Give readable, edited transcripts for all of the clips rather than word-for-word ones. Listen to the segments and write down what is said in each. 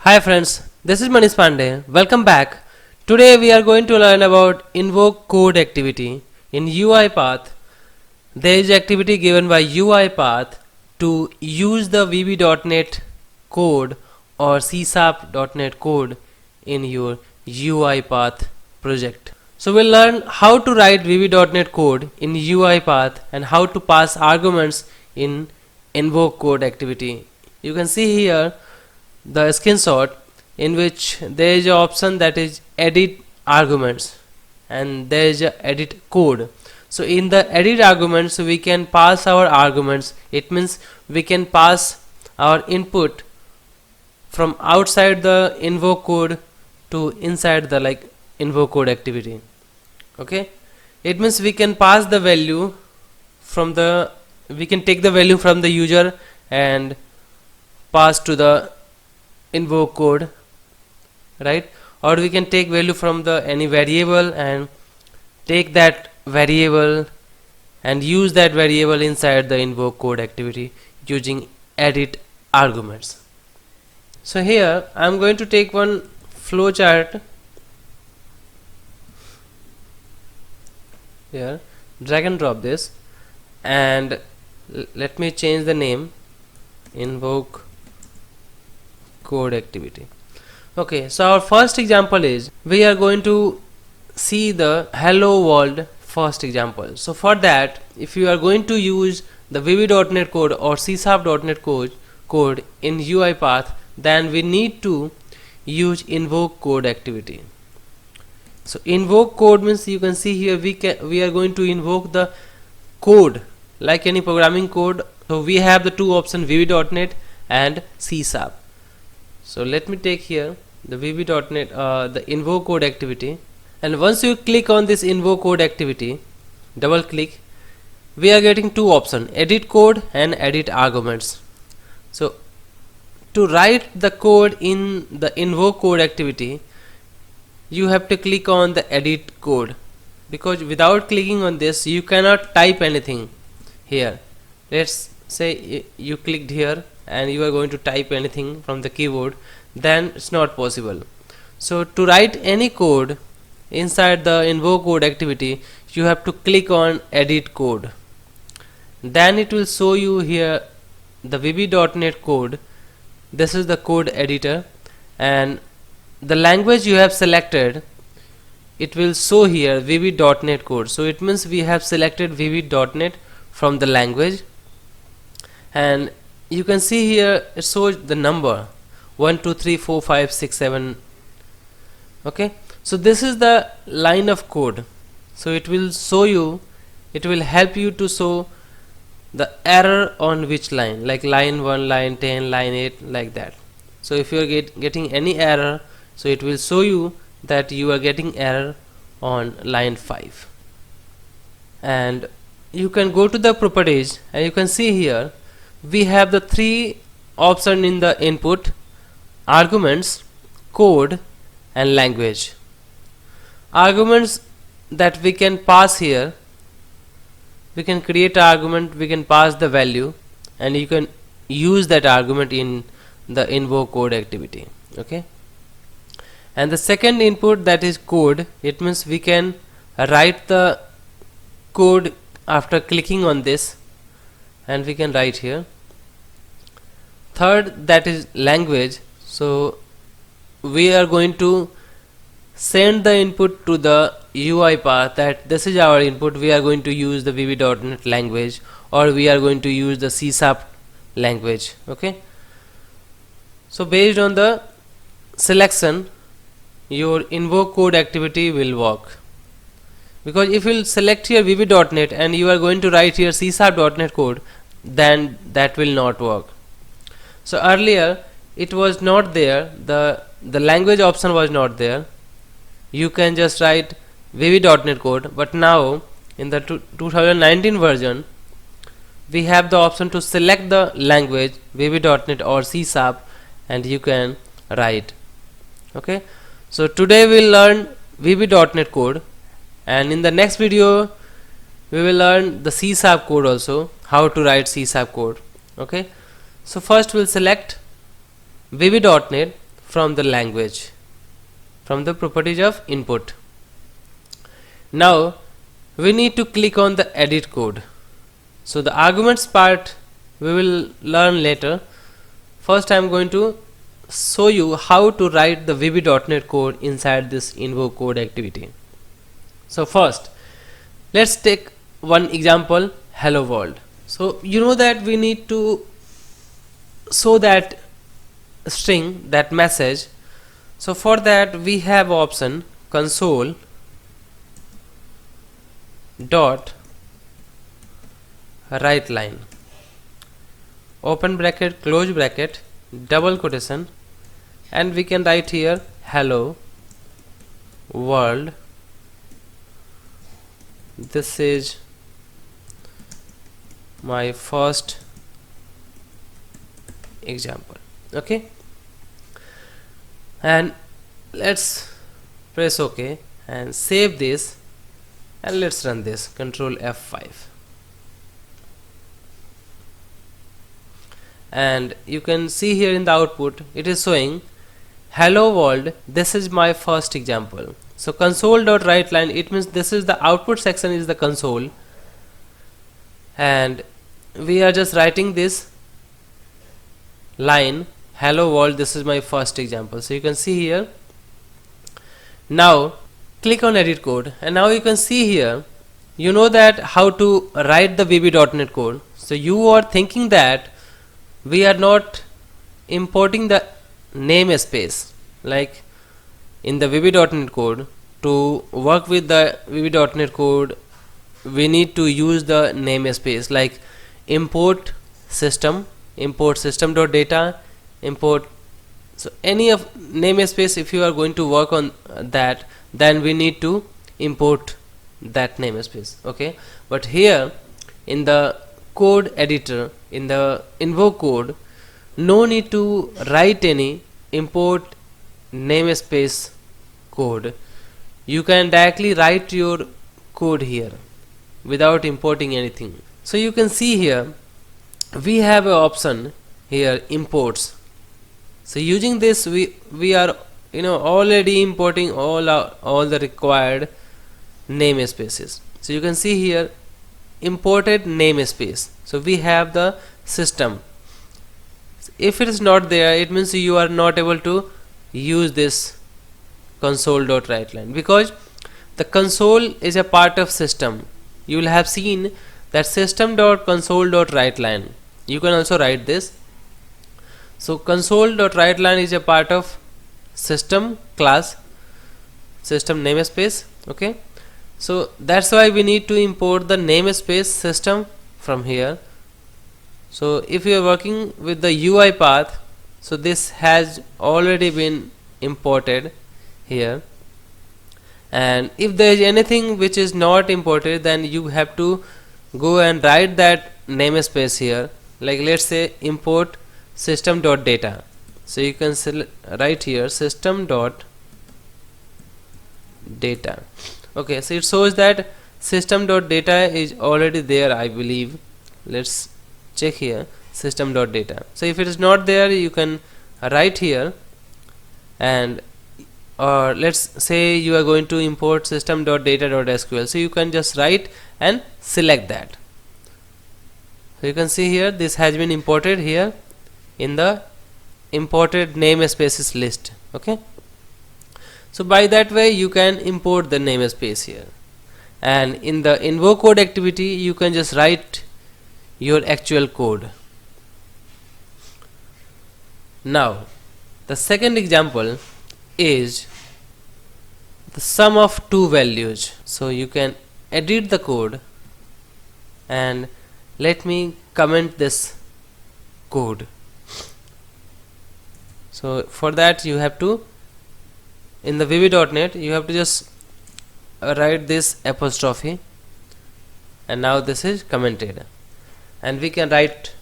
Hi friends, this is Manish Pandey. Welcome back. Today we are going to learn about invoke code activity in UiPath. There is activity given by UiPath to use the VB.NET code or C#.NET code in your UiPath project. So we'll learn how to write VB.NET code in UiPath and how to pass arguments in invoke code activity. You can see here the screenshot in which there is an option that is edit arguments and there is a edit code. So in the edit arguments we can pass our arguments. It means we can pass our input from outside the invoke code to inside the invoke code activity. Okay, it means we can pass the value from we can take the value from the user and pass to the invoke code, right? Or we can take value from the any variable and take that variable and use that variable inside the invoke code activity using edit arguments. So here I am going to take one flowchart here, drag and drop this, and let me change the name invoke code activity. Okay, so our first example is we are going to see the hello world first example. So for that, if you are going to use the VB.NET code or C#.NET code in UiPath, then we need to use invoke code activity. So invoke code means you can see here we are going to invoke the code like any programming code. So we have the two options, VB.NET and C#. So let me take here the VB.NET the invoke code activity, and once you click on this invoke code activity, double click, we are getting two options, edit code and edit arguments. So to write the code in the invoke code activity, you have to click on the edit code, because without clicking on this you cannot type anything here. Let's say you clicked here and you are going to type anything from the keyboard, then it's not possible. So to write any code inside the invoke code activity, you have to click on edit code. Then it will show you here the VB.NET code. This is the code editor, and the language you have selected, it will show here VB.NET code. So it means we have selected VB.NET from the language, and you can see here it shows the number 1 2 3 4 5 6 7. Okay, so this is the line of code. So it will show you, it will help you to show the error on which line, like line 1, line 10, line 8, like that. So if you are getting any error, so it will show you that you are getting error on line 5. And you can go to the properties and you can see here we have the three options in the input: arguments, code and language. Arguments that we can pass here, we can create an argument, we can pass the value, and you can use that argument in the invoke code activity. Okay, and the second input, that is code. It means we can write the code after clicking on this, and we can write here. Third, that is language. So we are going to send the input to the UiPath that this is our input, we are going to use the VB.NET language or we are going to use the C# language. Okay, so based on the selection, your invoke code activity will work. Because if you select here VB.NET and you are going to write here C#.NET code, then that will not work. So earlier it was not there, the language option was not there. You can just write VB.NET code, but now in the 2019 version we have the option to select the language VB.NET or C#, and you can write. Okay, so today we'll learn VB.NET code, and in the next video we will learn the C# code also, how to write C# code. Okay, so first we'll select VB.NET from the language, from the properties of input. Now we need to click on the edit code. So the arguments part we will learn later. First I am going to show you how to write the VB.NET code inside this invoke code activity. So first let's take one example, hello world. So you know that we need to show that string, that message. So for that we have option console dot write line, open bracket, close bracket, double quotation, and we can write here hello world. This is my first example. Okay, and let's press OK and save this, and let's run this, control F5, and you can see here in the output it is showing hello world, this is my first example. So console.writeLine, it means this is the output section, is the console, and we are just writing this line hello world, this is my first example. So you can see here. Now click on edit code, and now you can see here, you know that how to write the VB.NET code. So you are thinking that we are not importing the namespace, like in the VB.NET code. To work with the VB.NET code we need to use the namespace, like import system, import system.data, import. So any of namespace, if you are going to work on that, then we need to import that namespace. Okay, but here in the code editor, in the invoke code, no need to write any import namespace code. You can directly write your code here without importing anything. So you can see here we have an option here, imports. So using this we are already importing all the required namespaces. So you can see here imported namespace. So we have the system. If it is not there, it means you are not able to use this console.writeLine, because the console is a part of system. You will have seen that system.console.writeLine. You can also write this. So console.writeLine is a part of system class, system namespace. Okay, so that's why we need to import the namespace system from here. So if you are working with the UI path, so this has already been imported here, and if there is anything which is not imported, then you have to go and write that namespace here, like let's say import system.data. So you can write here system.data. Okay, so it shows that system.data is already there, I believe. Let's check here, system.data. So if it is not there, you can write here, and or let's say you are going to import system.data.sql. So you can just write and select that. So you can see here this has been imported here in the imported namespaces list. Okay, so by that way you can import the namespace here, and in the invoke code activity you can just write your actual code. Now the second example is the sum of two values. So you can edit the code, and let me comment this code. So for that you have to, in the VB.NET you have to just write this apostrophe, and now this is commented, and we can write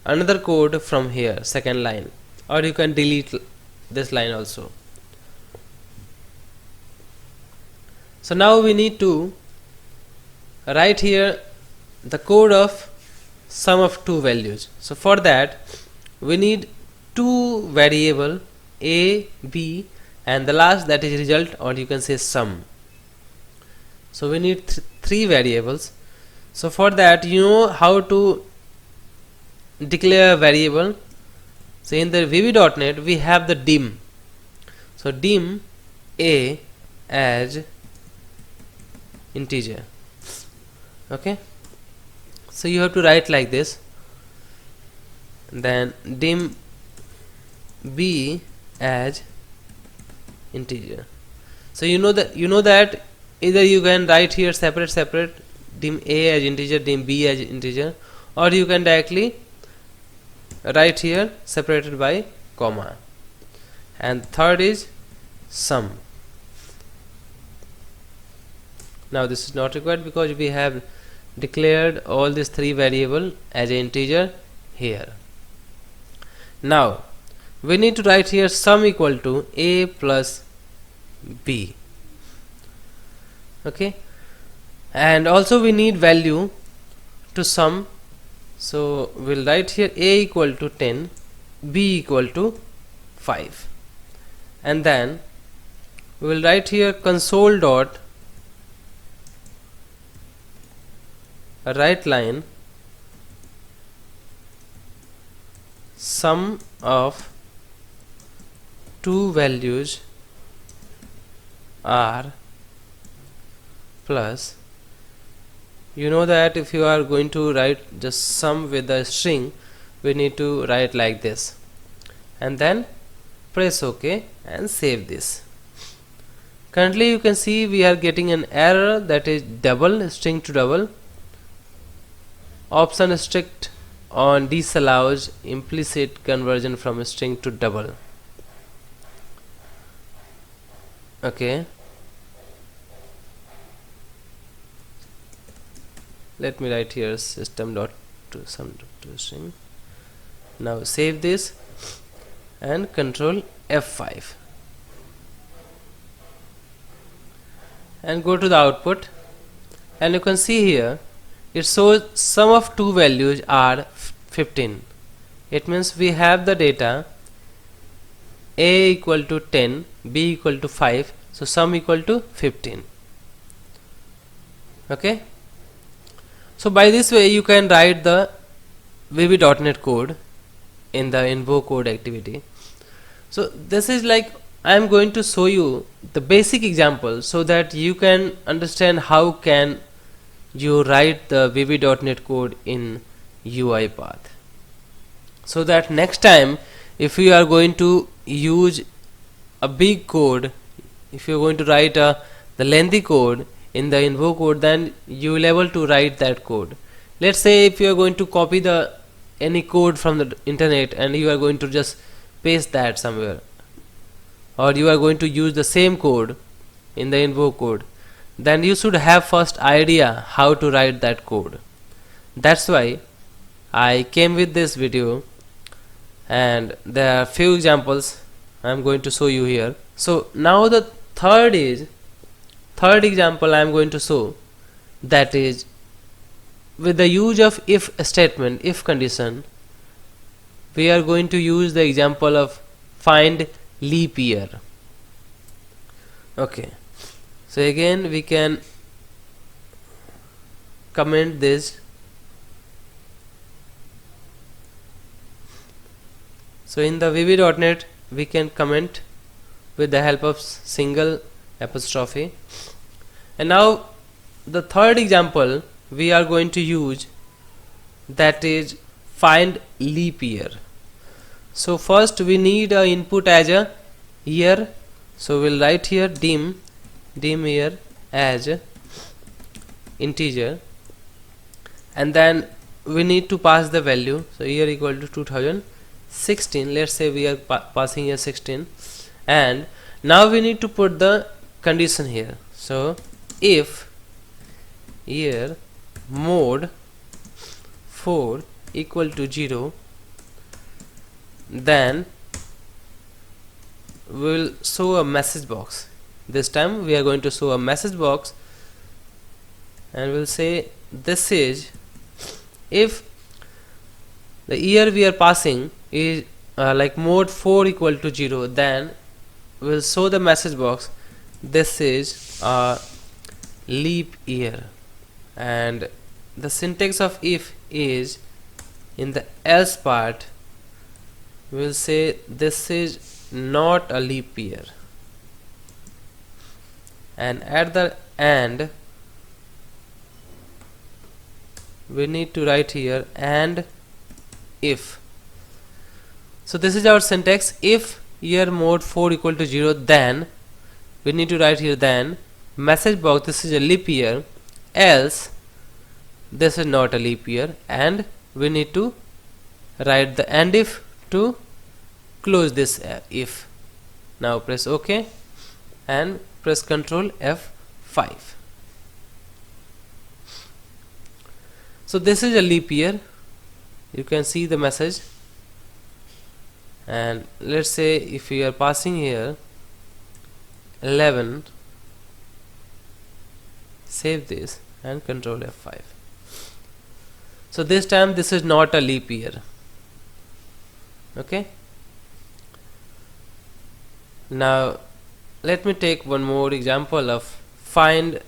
another code from here, second line, or you can delete this line also. So now we need to write here the code of sum of two values. So for that we need two variable A, B, and the last, that is result, or you can say sum. So we need three variables. So for that, you know how to declare a variable. So in the VB.NET we have the dim. So dim A as integer. Okay, so you have to write like this, then dim B as integer. So you know that either you can write here separate dim A as integer, dim B as integer, or you can directly write here separated by comma. And third is sum. Now this is not required because we have declared all these three variable as an integer here. Now we need to write here sum equal to A plus B. Okay, and also we need value to sum. So we'll write here A equal to 10, B equal to 5, and then we will write here console dot write line sum of two values are plus. You know that if you are going to write just sum with a string, we need to write like this, and then press OK and save this. Currently you can see we are getting an error, that is double, string to double. Option strict on disallows implicit conversion from string to double. Okay, let me write here system dot to sum to string. Now save this and control F5 and go to the output, and you can see here it shows sum of two values are 15. It means we have the data A equal to 10, B equal to 5, so sum equal to 15. Okay, so by this way you can write the VB.NET code in the invoke code activity. So this is like I am going to show you the basic example so that you can understand how can you write the VB.NET code in UiPath, so that next time if you are going to use a big code, if you are going to write the lengthy code in the invoke code, then you will able to write that code. Let's say if you are going to copy the any code from the internet and you are going to just paste that somewhere, or you are going to use the same code in the invoke code, then you should have first idea how to write that code. That's why I came with this video, and there are few examples I am going to show you here. So now the third example I am going to show, that is with the use of if statement, if condition. We are going to use the example of find leap year. Okay, so again we can comment this. So in the VB.NET we can comment with the help of single apostrophe. And now the third example we are going to use, that is find leap year. So first we need a input as a year, so we'll write here dim year as integer, and then we need to pass the value. So year equal to 2016, let's say we are passing here 16, and now we need to put the condition here. So if year mode 4 equal to 0, then we will show a message box. This time we are going to show a message box, and we'll say this is if the year we are passing is like mode 4 equal to 0, then we'll show the message box this is a leap year. And the syntax of if is, in the else part we'll say this is not a leap year, and at the end we need to write here and if. So this is our syntax. If year mode 4 equal to 0, then we need to write here then message box this is a leap year, else this is not a leap year, and we need to write the and if to close this if. Now press OK and press Ctrl F5. So this is a leap year, you can see the message. And let's say if we are passing here 11, save this and Ctrl F5. So this time this is not a leap year. Okay, now let me take one more example of find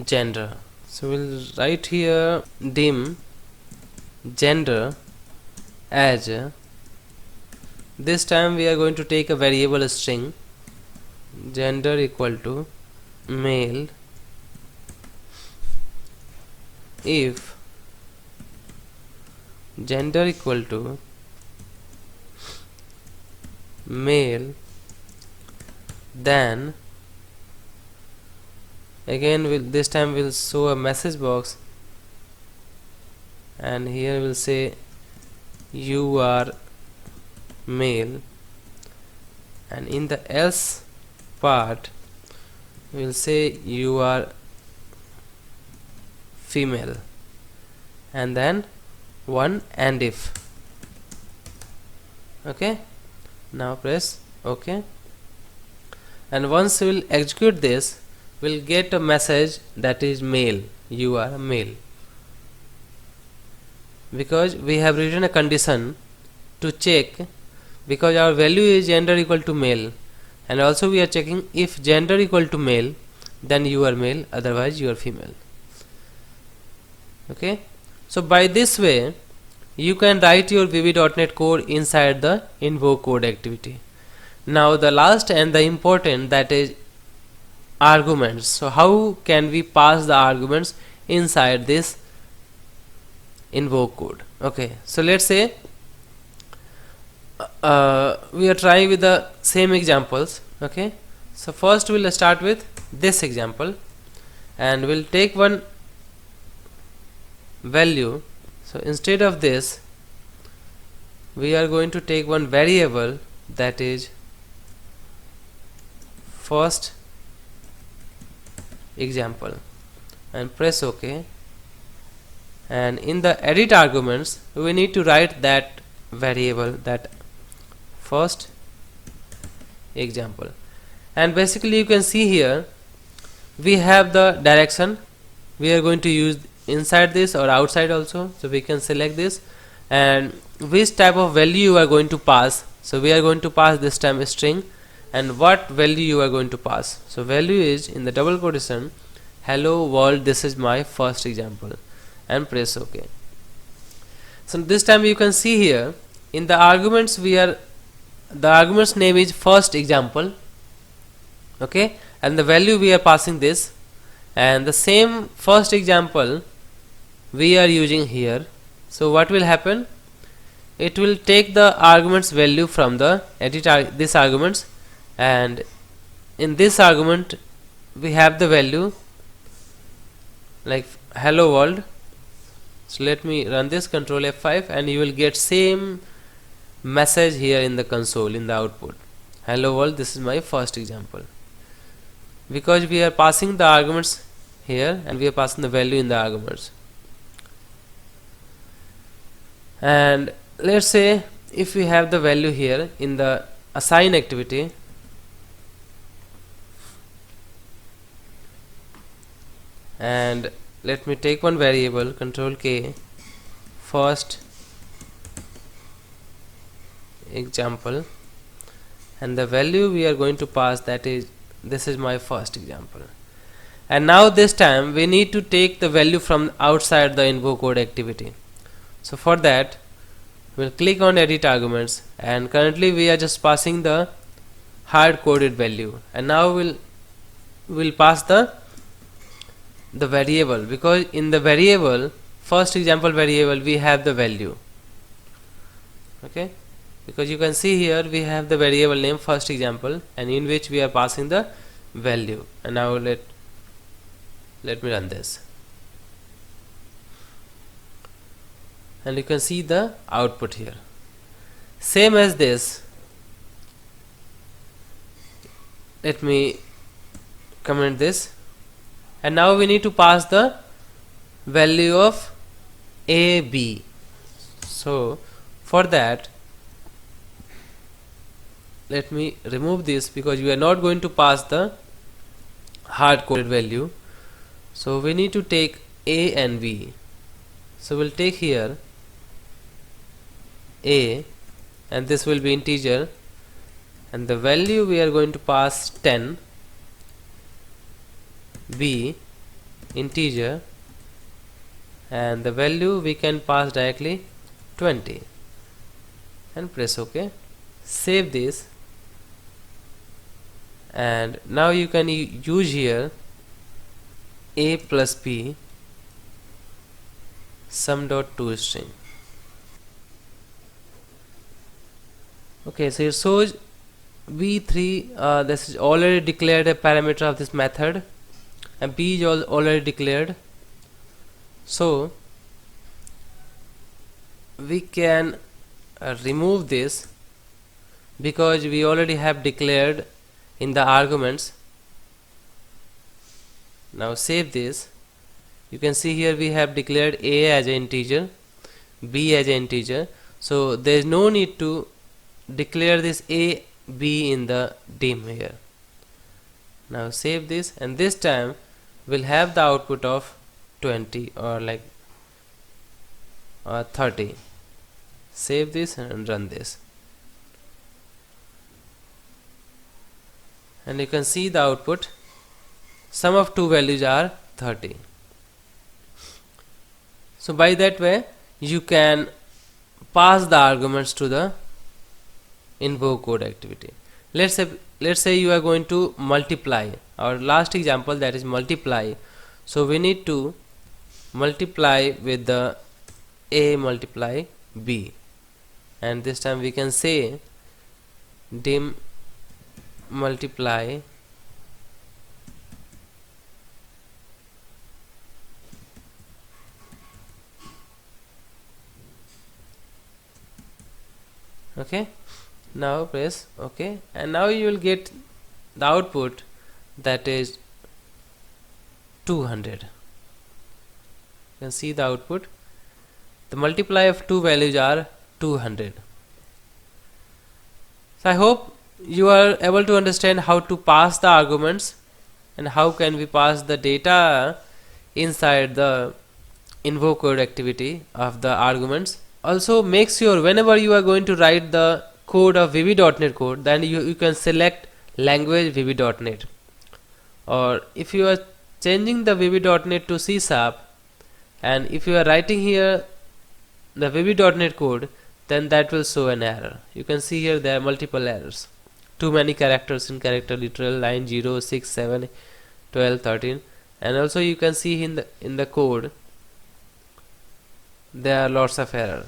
gender. So we'll write here dim gender as, this time we are going to take a variable string, gender equal to male if gender equal to male, then again this time we'll show a message box, and here we'll say you are male, and in the else part we'll say you are female, and then one and if. Okay, now press OK, and once we'll execute this we'll get a message that is male, you are a male, because we have written a condition to check, because our value is gender equal to male, and also we are checking if gender equal to male then you are male, otherwise you are female. Okay, so by this way you can write your VB.NET code inside the invoke code activity. Now the last and the important, that is arguments. So how can we pass the arguments inside this invoke code? Okay, so let's say we are trying with the same examples. Okay, so first we'll start with this example, and we'll take one value. So instead of this we are going to take one variable, that is first example, and press OK, and in the edit arguments we need to write that variable, that first example. And basically you can see here we have the direction we are going to use inside this or outside also, so we can select this, and which type of value you are going to pass. So we are going to pass this time a string, and what value you are going to pass. So value is in the double quotation hello world, this is my first example, and press OK. So this time you can see here in the arguments the argument's name is first example. Okay, and the value we are passing this, and the same first example we are using here. So what will happen, it will take the arguments value from the edit this arguments, and in this argument we have the value like hello world. So let me run this, Control F5, and you will get same message here in the console, in the output, hello world, this is my first example, because we are passing the arguments here and we are passing the value in the arguments. And let's say if we have the value here in the assign activity, and let me take one variable, Control K, first example, and the value we are going to pass, that is, this is my first example. And now this time we need to take the value from outside the invoke code activity. So for that we'll click on edit arguments, and currently we are just passing the hard coded value, and now we'll pass the variable, because in the variable, first example variable, we have the value. Okay, because you can see here we have the variable name first example, and in which we are passing the value. And now let me run this, and you can see the output here same as this. Let me comment this, and now we need to pass the value of AB. So for that, let me remove this, because we are not going to pass the hard coded value. So we need to take A and B. So we'll take here A, and this will be integer, and the value we are going to pass 10, B integer, and the value we can pass directly 20, and press OK. Save this, and now you can use here A plus B sum.toString. Okay, so it shows B3, this is already declared a parameter of this method, and B is already declared. So we can remove this, because we already have declared in the arguments. Now save this. You can see here we have declared A as an integer, B as an integer, so there is no need to declare this A, B in the dim here. Now save this, and this time we'll have the output of 20 or like 30. Save this and run this, and you can see the output. Sum of two values are 30. So by that way you can pass the arguments to the invoke code activity. Let's say you are going to multiply. Our last example, that is multiply. So we need to multiply with the A multiply B, and this time we can say dim multiply okay. Now press OK, and now you will get the output, that is 200. You can see the output. The multiply of two values are 200. So I hope you are able to understand how to pass the arguments, and how can we pass the data inside the invoke code activity of the arguments. Also make sure whenever you are going to write the code of VB.NET code, then you can select language VB.NET, or if you are changing the VB.NET to C#, and if you are writing here the VB.NET code, then that will show an error. You can see here there are multiple errors, too many characters in character literal, line 0, 6, 7, 12, 13, and also you can see in the code there are lots of error,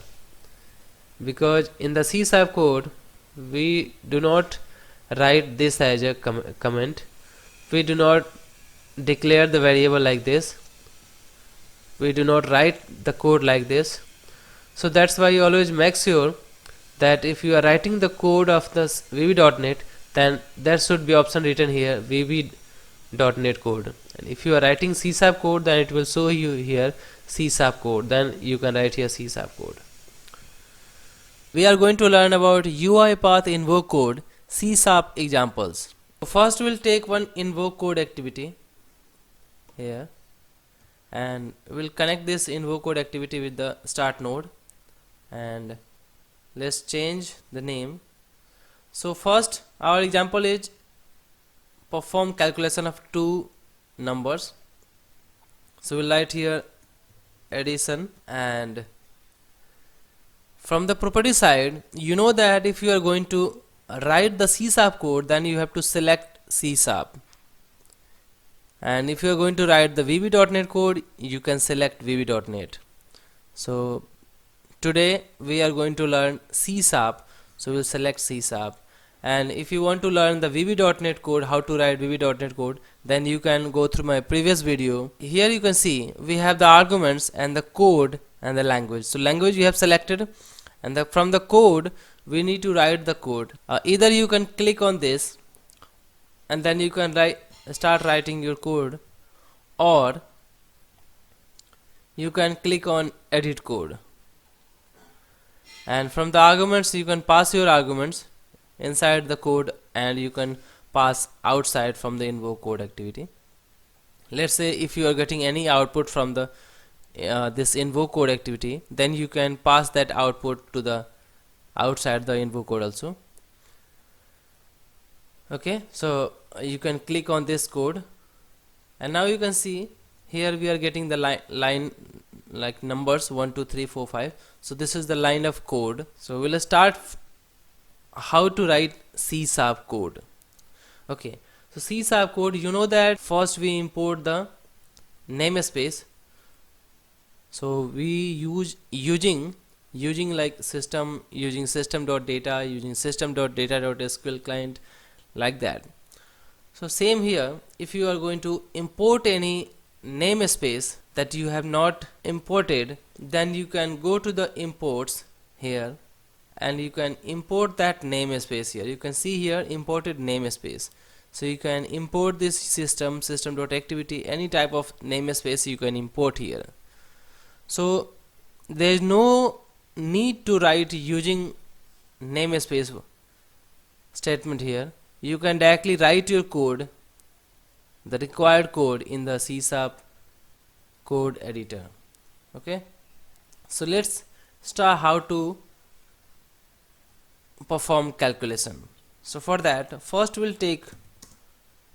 because in the C# code we do not write this as a comment, we do not declare the variable like this, we do not write the code like this. So that's why you always make sure that if you are writing the code of the VB.NET, then there should be option written here VB.NET code, and if you are writing C# code, then it will show you here C# code, then you can write here C# code. We are going to learn about UiPath invoke code C# examples. So first we'll take one invoke code activity here, and we'll connect this invoke code activity with the start node, and let's change the name. So first our example is perform calculation of two numbers. So we'll write here addition, and from the property side, you know that if you are going to write the C# code, then you have to select C#, and if you are going to write the VB.NET code, you can select VB.NET. So today we are going to learn C#, so we'll select C#. And if you want to learn the VB.NET code, how to write VB.NET code, then you can go through my previous video. Here you can see we have the arguments and the code and the language. So language we have selected, and from the code we need to write the code. Either you can click on this and then you can start writing your code, or you can click on edit code, and from the arguments you can pass your arguments inside the code, and you can pass outside from the invoke code activity. Let's say if you are getting any output from the this invoke code activity, then you can pass that output to the outside the invoke code also. Okay, so you can click on this code, and now you can see here we are getting the line like numbers 1 2 3 4 5. So this is the line of code. So we'll start how to write C# code. Okay, so C# code, you know that first we import the namespace. So we using like system, using system.data, using system.data.sql client, like that. So same here, if you are going to import any namespace that you have not imported, then you can go to the imports here, and you can import that namespace here. You can see here imported namespace. So you can import this system.activity, any type of namespace you can import here. So there is no need to write using namespace statement here. You can directly write your code, the required code, in the C# code editor. Okay, so let's start how to perform calculation. So for that, first we'll take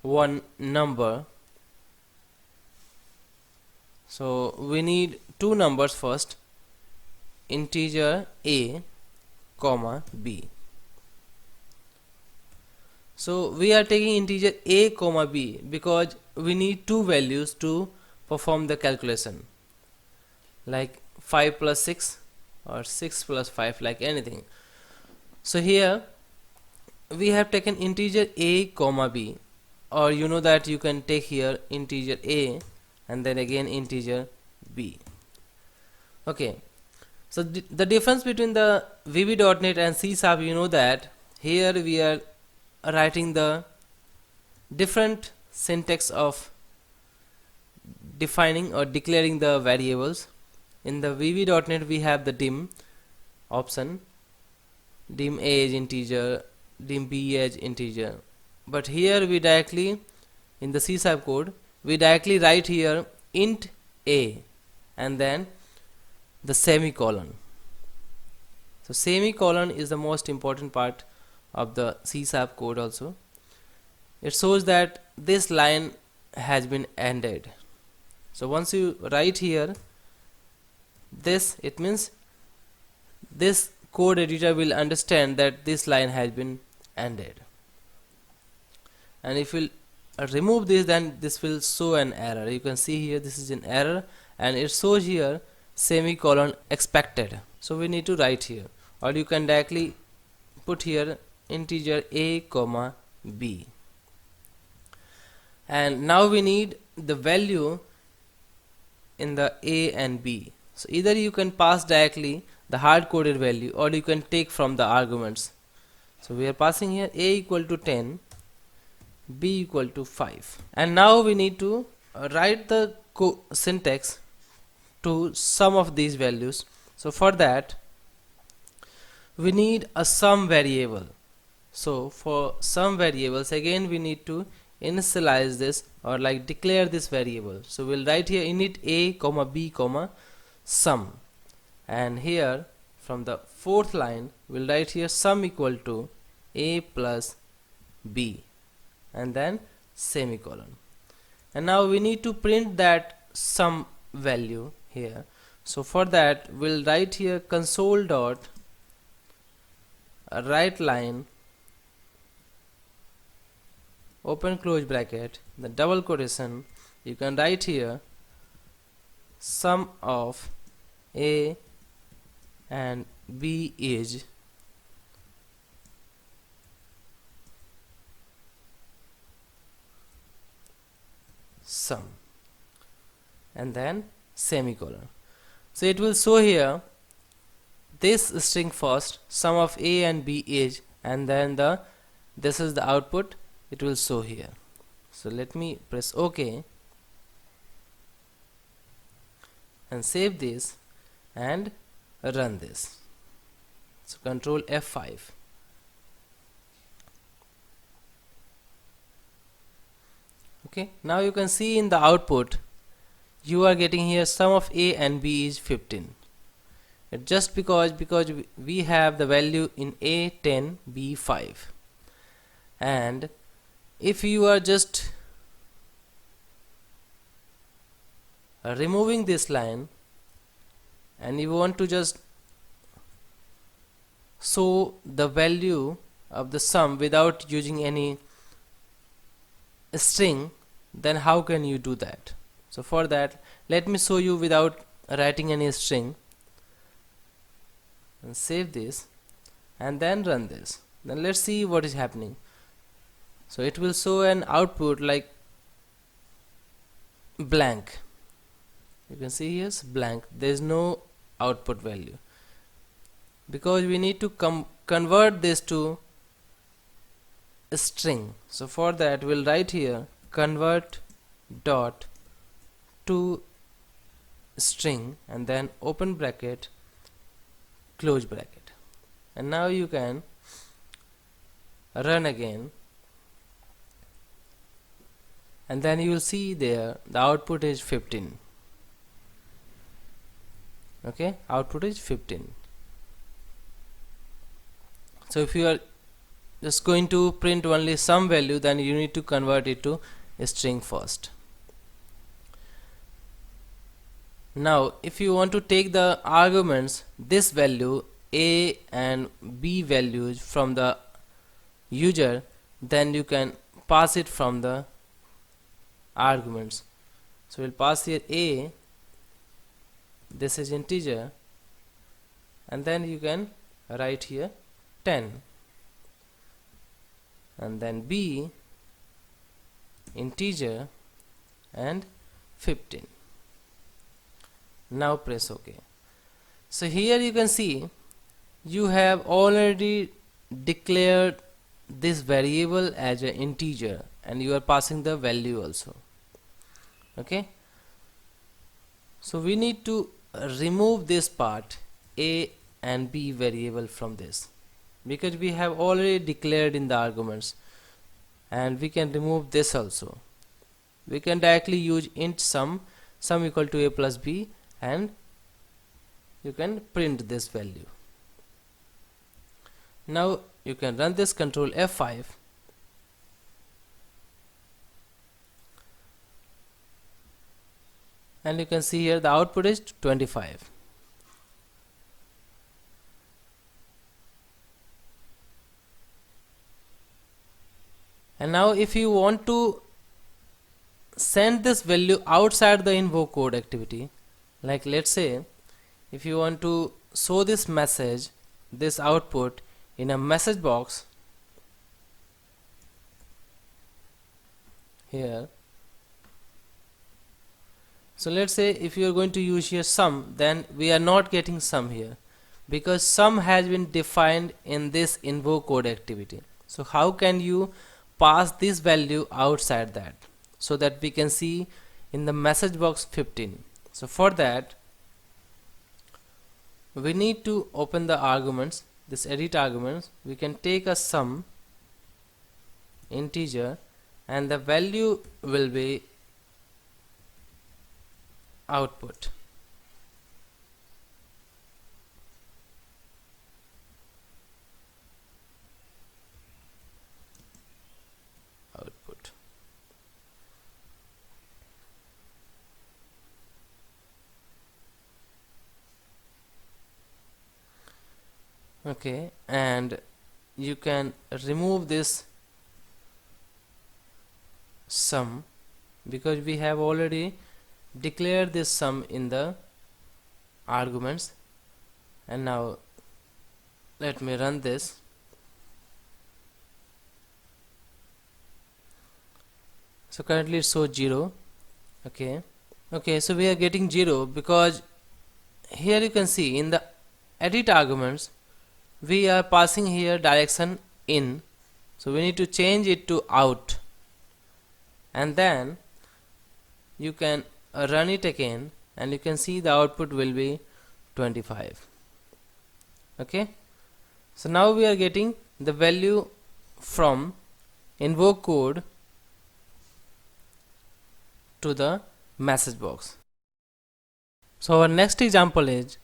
one number. So we need two numbers first, integer a comma b. So we are taking integer a comma b because we need two values to perform the calculation, like 5 plus 6 or 6 plus 5, like anything. So here we have taken integer a comma b, or you know that you can take here integer a and then again integer b. Okay, so the difference between the VB.NET and C#, you know that here we are writing the different syntax of defining or declaring the variables. In the VB.NET we have the dim option, dim a as integer, dim b as integer, but here we directly, in the C# code, we directly write here int a and then the semicolon. So semicolon is the most important part of the C# code also. It shows that this line has been ended. So once you write here this, it means this code editor will understand that this line has been ended. And if we'll remove this, then this will show an error. You can see here this is an error, and it shows here semicolon expected. So we need to write here, or you can directly put here integer a comma b. And now we need the value in the a and b. So either you can pass directly the hard coded value, or you can take from the arguments. So we are passing here a equal to 10, b equal to 5, and now we need to write the syntax to some of these values. So for that we need a sum variable. So for sum variables, again we need to initialize this, or like declare this variable. So we'll write here init a comma b comma sum, and here from the fourth line we'll write here sum equal to a plus b and then semicolon. And now we need to print that sum value here. So for that we'll write here console dot write line open close bracket, the double quotation, you can write here sum of a and b is sum and then semicolon. So it will show here this string first, sum of a and b is, and then this is the output it will show here. So let me press OK and save this and run this. So control F5. Okay, now you can see in the output you are getting here sum of a and b is 15. Just because we have the value in a 10, b 5, and if you are just removing this line and you want to just show the value of the sum without using any string, then how can you do that? So for that, let me show you without writing any string, and save this and then run this. Then let's see what is happening. So it will show an output like blank. You can see here is blank, there is no output value, because we need to convert this to a string. So for that we'll write here convert dot to string and then open bracket close bracket, and now you can run again, and then you will see there the output is 15. Okay, output is 15. So if you are just going to print only some value, then you need to convert it to a string first. Now if you want to take the arguments, this value a and b values from the user, then you can pass it from the arguments. So we'll pass here a, this is integer, and then you can write here 10, and then b integer and 15. Now press OK. So here you can see you have already declared this variable as an integer and you are passing the value also. Okay, so we need to remove this part a and b variable from this, because we have already declared in the arguments, and we can remove this also. We can directly use int sum equal to a plus b, and you can print this value. Now you can run this, control F5, and you can see here the output is 25. And now if you want to send this value outside the invoke code activity, like let's say if you want to show this message, this output in a message box here. So let's say if you are going to use here sum, then we are not getting sum here because sum has been defined in this invoke code activity. So how can you pass this value outside that, so that we can see in the message box 15? So for that we need to open the arguments, this edit arguments. We can take a sum integer and the value will be output. Okay, and you can remove this sum because we have already declared this sum in the arguments. And now let me run this. So currently it shows 0. Okay, so we are getting 0 because here you can see in the edit arguments we are passing here direction in, so we need to change it to out, and then you can run it again and you can see the output will be 25. Okay, so now we are getting the value from invoke code to the message box. So our next example is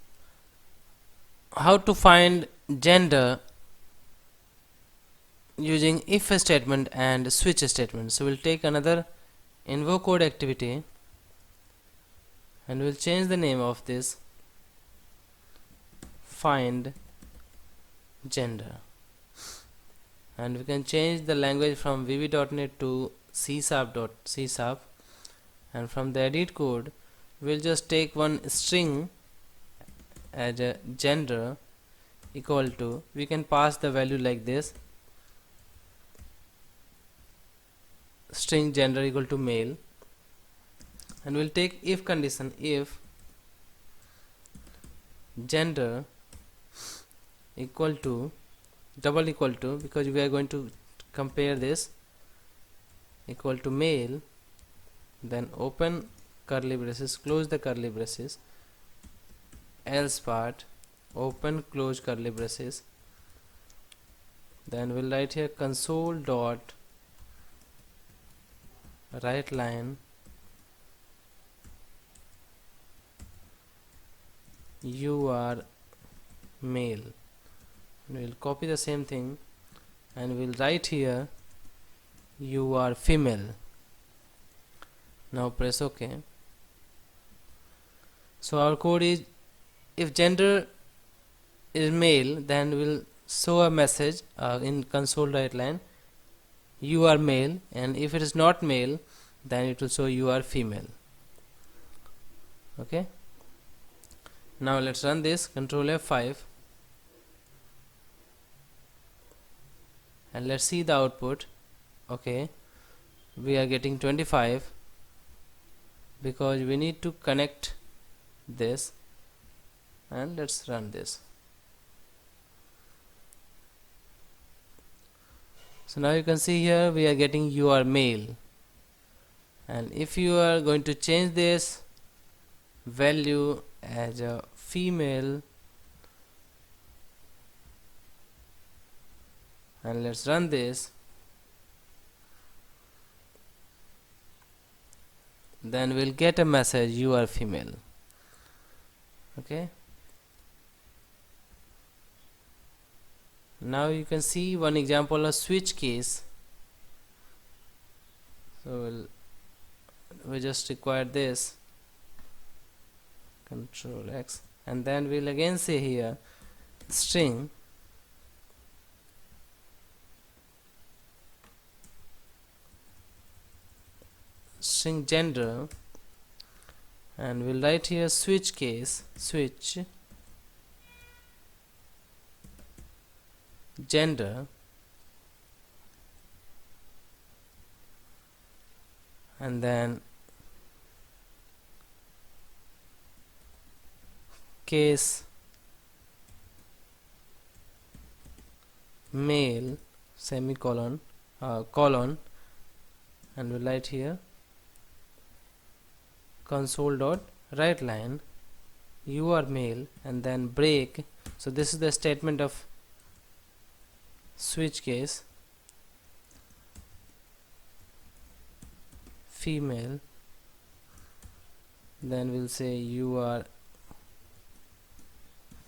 how to find gender using if statement and switch statement. So we'll take another invoke code activity and we'll change the name of this find gender, and we can change the language from VB.NET to C#, and from the edit code we'll just take one string as a gender equal to, we can pass the value like this, string gender equal to male, and we'll take if condition, if gender equal to double equal to, because we are going to compare this, equal to male, then open curly braces, close the curly braces, else part, open close curly braces, then we'll write here console dot write line you are male, and we'll copy the same thing and we'll write here you are female. Now press OK. So our code is, if gender is male, then we'll show a message in console write line you are male, and if it is not male then it will show you are female. Okay, now let's run this, control F5, and let's see the output. Okay, we are getting 25 because we need to connect this, and let's run this. So now you can see here we are getting you are male, and if you are going to change this value as a female, and let's run this, then we'll get a message you are female. Okay, now you can see one example of switch case. So we just require this, control X, and then we'll again say here string gender, and we'll write here switch case, switch gender, and then case male semicolon colon, and we'll write here console dot write line you are male, and then break. So this is the statement of switch case female, then we'll say you are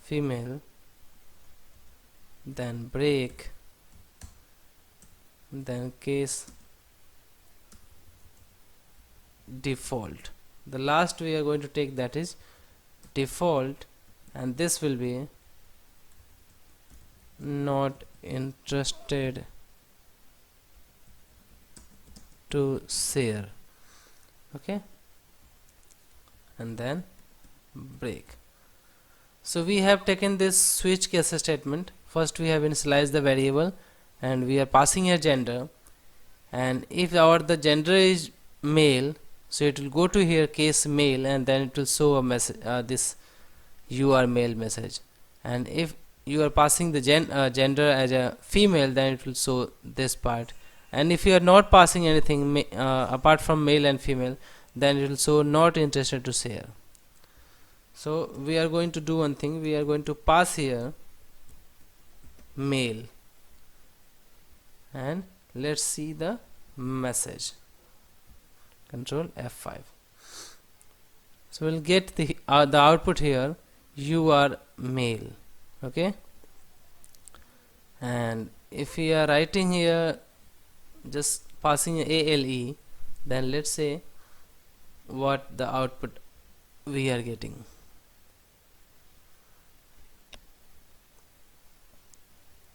female, then break, then case default. The last we are going to take, that is default, and this will be not interested to share. Okay, and then break. So we have taken this switch case statement. First we have initialized the variable and we are passing a gender, and if our the gender is male, so it will go to here case male, and then it will show a message, this you are male message. And if you are passing the gender as a female, then it will show this part. And if you are not passing anything apart from male and female, then it will show not interested to share. So we are going to do one thing, we are going to pass here male, and let's see the message. Control F5. So we'll get the output here, you are male. Okay, and if we are writing here just passing ALE, then let's say what the output we are getting.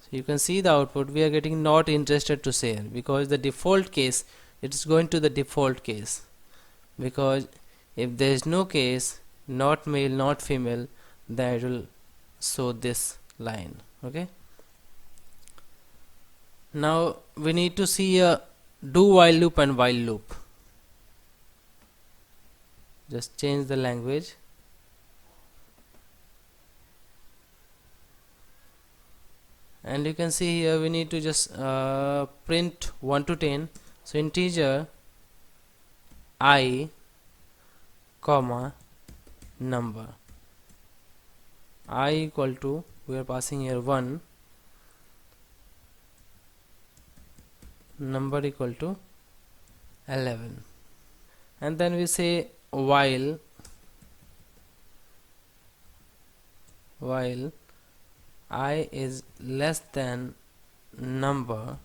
So you can see the output, we are getting not interested to share, because the default case, it is going to the default case, because if there is no case, not male not female, then it will show this line. Okay, now we need to see a do while loop and while loop. Just change the language. And you can see here we need to just print 1 to 10. So integer I comma number, I equal to, we are passing here 1, number equal to 11, and then we say while I is less than number,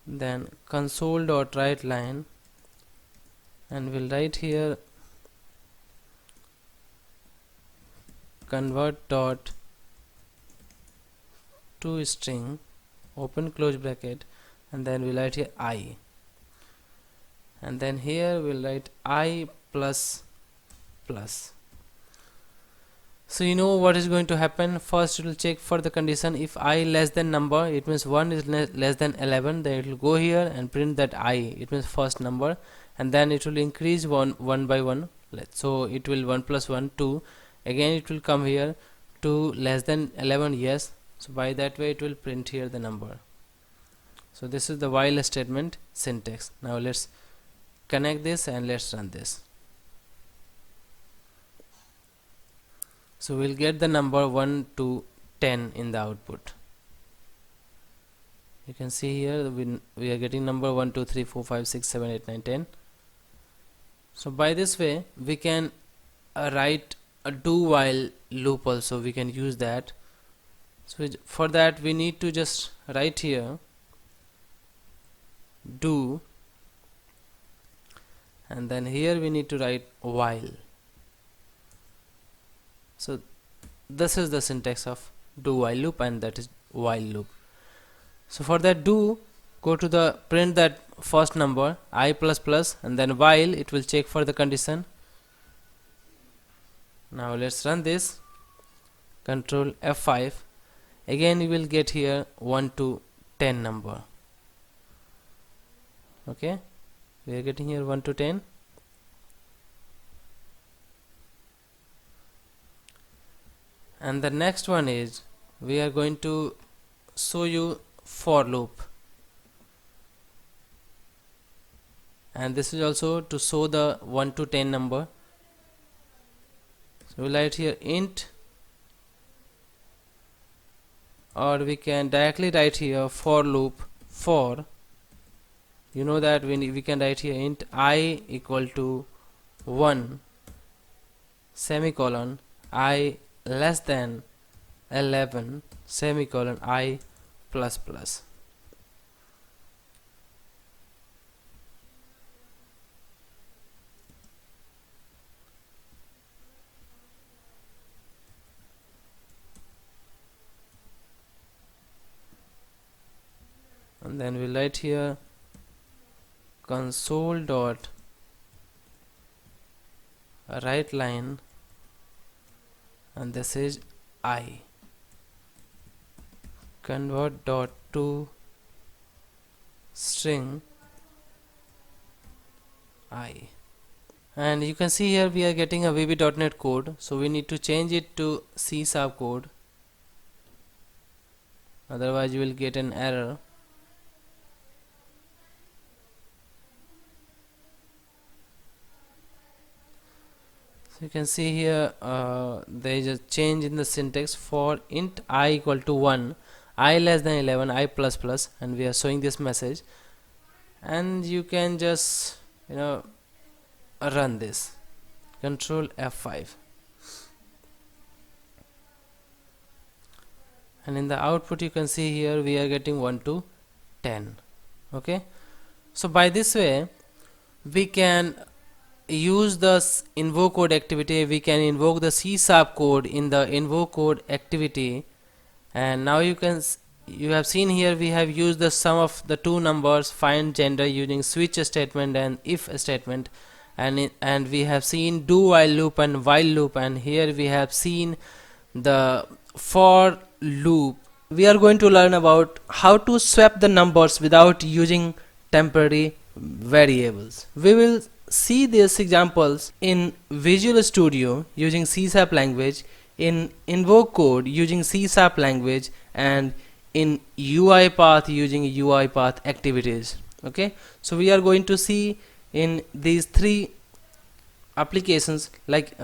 then console dot write line, and we'll write here convert dot to string open close bracket, and then we'll write here I, and then here we'll write I plus plus. So you know what is going to happen. First it will check for the condition, if I less than number, it means 1 is less than 11, then it will go here and print that I, it means first number, and then it will increase one by one. So it will 1 plus 1 2, again it will come here 2 less than 11, yes, so by that way it will print here the number. So this is the while statement syntax. Now let's connect this and let's run this. So we'll get the number 1 to 10 in the output. You can see here we are getting number 1 2 3 4 5 6 7 8 9 10. So by this way we can write a do while loop also, we can use that. So for that we need to just write here do, and then here we need to write while. So this is the syntax of do while loop, and that is while loop. So for that do, go to the print that first number I plus plus, and then while it will check for the condition. Now let's run this. Control F5. Again you will get here 1 to 10 number. Okay, we are getting here 1 to 10. And the next one is we are going to show you for loop, and this is also to show the 1 to 10 number. So we'll write here int, or we can directly write here for loop for, you know that we can write here int I equal to 1 semicolon I less than 11 semicolon I plus plus. and then we'll write here console dot write line, and this is I. Convert dot to string I. And you can see here we are getting a VB.NET code, so we need to change it to C# code, otherwise you will get an error. So you can see here there is a change in the syntax. For int I equal to 1, I less than 11, I plus plus, and we are showing this message, and you can just run this. Control F5, and in the output you can see here we are getting 1 to 10. Okay, so by this way we can use the invoke code activity. We can invoke the C# code in the invoke code activity, and now you have seen here we have used the sum of the two numbers, find gender, using switch statement and if statement, and we have seen do while loop and while loop, and here we have seen the for loop. We are going to learn about how to swap the numbers without using temporary variables. We will see these examples in Visual Studio using C# language, in invoke code using C# language, and in UiPath using UiPath activities. Okay, so we are going to see in these three applications, like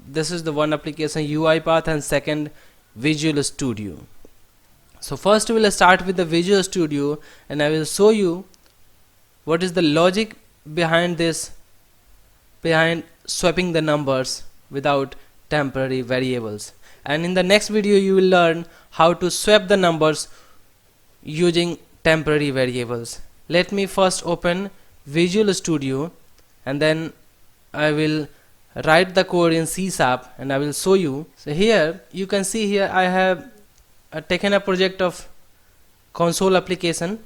this is the one application UiPath, and second Visual Studio. So first we will start with the Visual Studio, and I will show you what is the logic behind this, behind swapping the numbers without temporary variables. And in the next video you will learn how to swap the numbers using temporary variables. Let me first open Visual Studio, and then I will write the code in C# and I will show you. So here you can see here I have taken a project of console application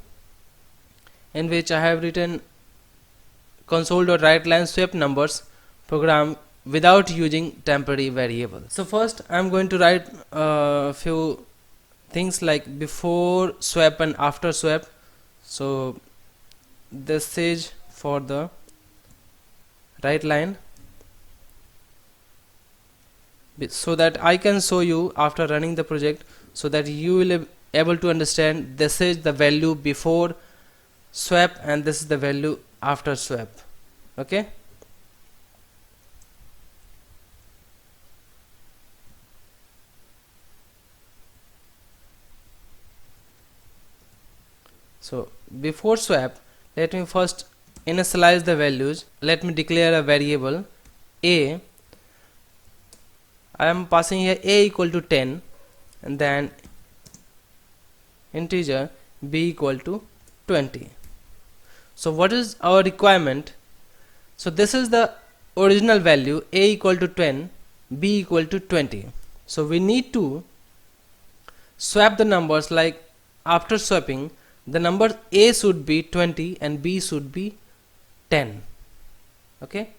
in which I have written console.writeLine swap numbers program without using temporary variable. So first I am going to write a few things like before swap and after swap. So this is for the write line, so that I can show you after running the project, so that you will be able to understand this is the value before swap and this is the value after swap. Okay, so before swap, let me first initialize the values. Let me declare a variable a. I am passing here a equal to 10, and then integer b equal to 20. So what is our requirement? So this is the original value, a equal to 10, b equal to 20. So we need to swap the numbers, like after swapping the number a should be 20 and b should be 10. Okay,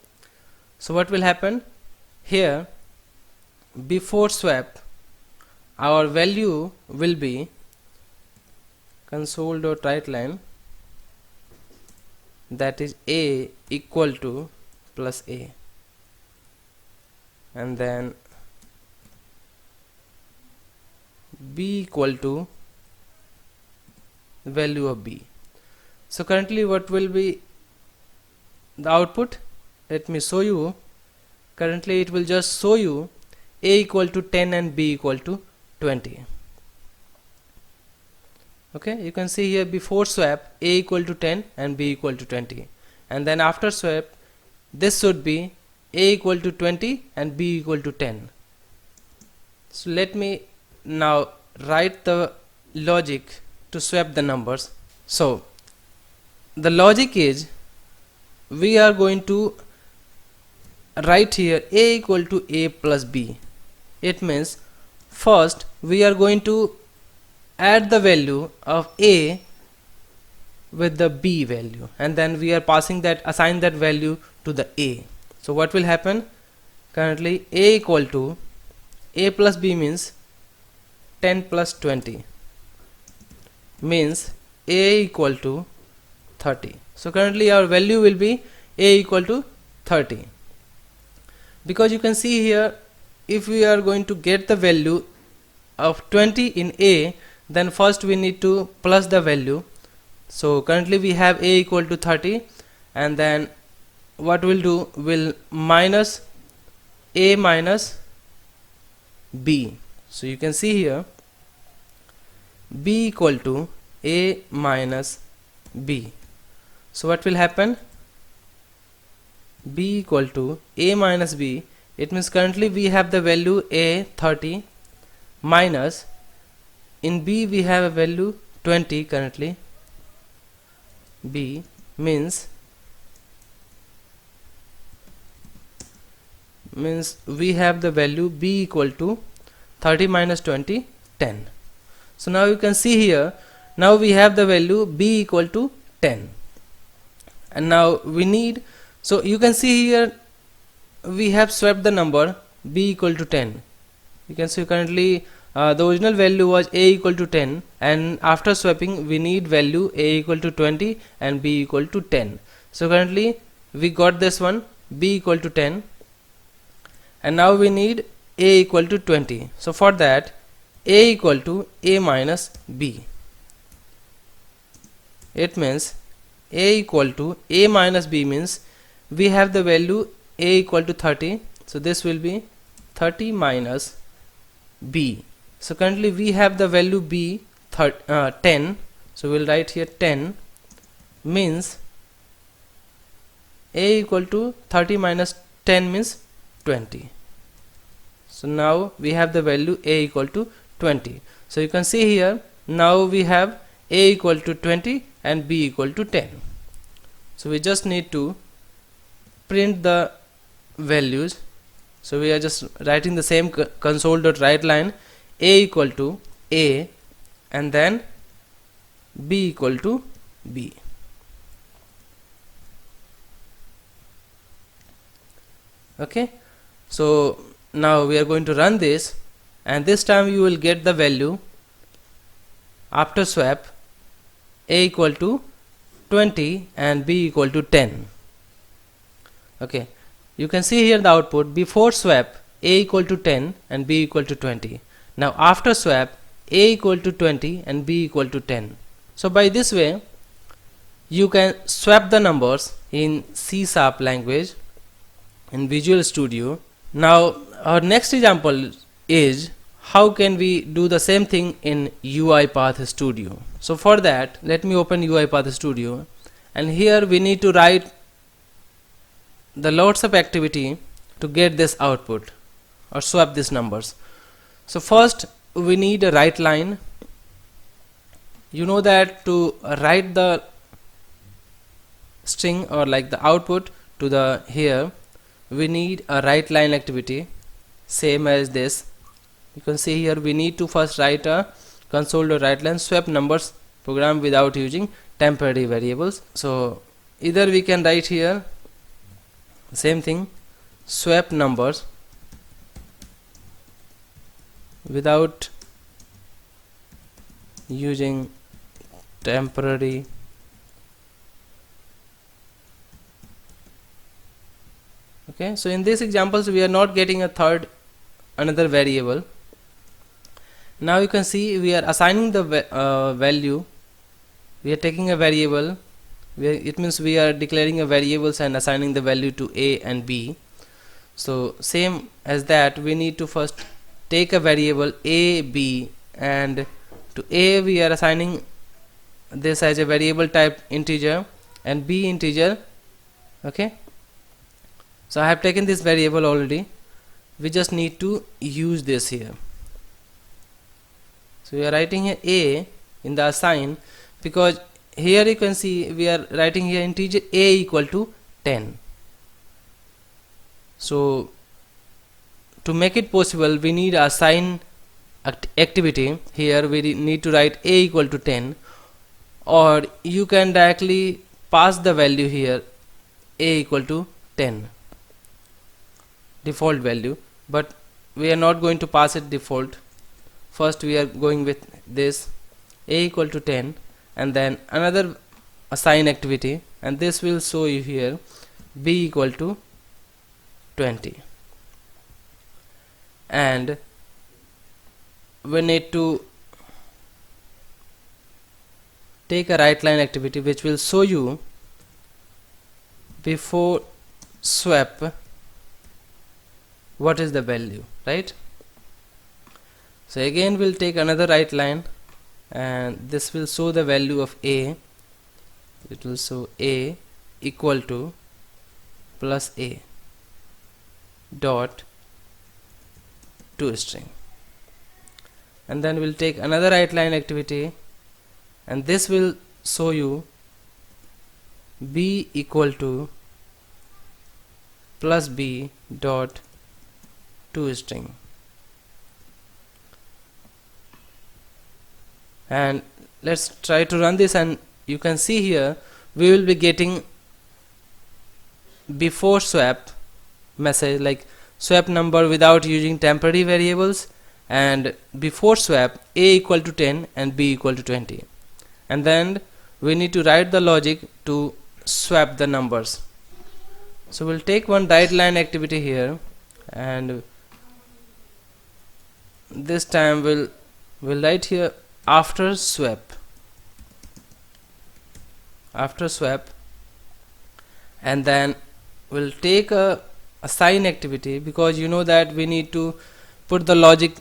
so what will happen here? Before swap our value will be console.writeLine, that is a equal to plus a, and then b equal to the value of b. So currently what will be the output? Let me show you. Currently it will just show you a equal to 10 and b equal to 20. Okay, you can see here before swap a equal to 10 and b equal to 20, and then after swap this should be a equal to 20 and b equal to 10. So let me now write the logic to swap the numbers. So the logic is, we are going to write here a equal to a plus b. It means first we are going to add the value of a with the b value, and then we are passing that, assign that value to the a. So what will happen? Currently a equal to a plus b means 10 plus 20 means a equal to 30. So currently our value will be a equal to 30, because you can see here, if we are going to get the value of 20 in a, then first we need to plus the value. So currently we have a equal to 30, and then what we'll do, will minus a minus b. So you can see here b equal to a minus b. So what will happen? B equal to a minus b. It means currently we have the value a 30 minus, in b we have a value 20 currently. B means we have the value b equal to 30 minus 20, 10. So now you can see here, now we have the value b equal to 10, and now we need, so you can see here we have swapped the number b equal to 10. You can see currently the original value was a equal to 10, and after swapping we need value a equal to 20 and b equal to 10. So currently we got this one, b equal to 10, and now we need a equal to 20. So for that, a equal to a minus b. It means a equal to a minus b means we have the value a equal to 30, so this will be 30 minus b. So currently we have the value b 10, so we'll write here 10 means a equal to 30 minus 10 means 20. So now we have the value a equal to 20. So you can see here, now we have a equal to 20 and b equal to 10. So we just need to print the values. So we are just writing the same console.writeLine, a equal to a and then b equal to b. Okay, so now we are going to run this, and this time you will get the value after swap a equal to 20 and b equal to 10. Okay, you can see here the output, before swap a equal to 10 and b equal to 20. Now after swap a equal to 20 and b equal to 10. So by this way you can swap the numbers in C# language in Visual Studio. Now our next example is how can we do the same thing in UiPath Studio. So for that, let me open UiPath Studio, and here we need to write the loads of activity to get this output or swap these numbers. So first we need a write line. You know that to write the string or like the output to the here, we need a write line activity same as this. You can see here we need to first write a console.writeLine swap numbers program without using temporary variables. So either we can write here same thing, swap numbers without using temporary okay. So in these examples we are not getting another variable. Now you can see we are assigning the value. We are taking a variable, it means we are declaring a variables and assigning the value to a and b. So same as that, we need to first take a variable a, b, and to a we are assigning this as a variable type integer and b integer. Okay, so I have taken this variable already, we just need to use this here. So we are writing here a in the assign, because here you can see we are writing here integer a equal to 10. So to make it possible, we need assign activity. Here we need to write a equal to 10. or you can directly pass the value here a equal to 10 default value, but we are not going to pass it default. First we are going with this a equal to 10 and then another assign activity, and this will show you here b equal to 20, and we need to take a write line activity which will show you before swap what is the value, right? So again we'll take another write line, and this will show the value of a. It will show a equal to plus a dot toString, and then we'll take another write line activity, and this will show you b equal to plus b dot toString, and let's try to run this, and you can see here we will be getting before swap message like swap number without using temporary variables, and before swap a equal to 10 and b equal to 20, and then we need to write the logic to swap the numbers. So we'll take one write line activity here, and this time we'll write here after swap, and then we'll take a assign activity, because you know that we need to put the logic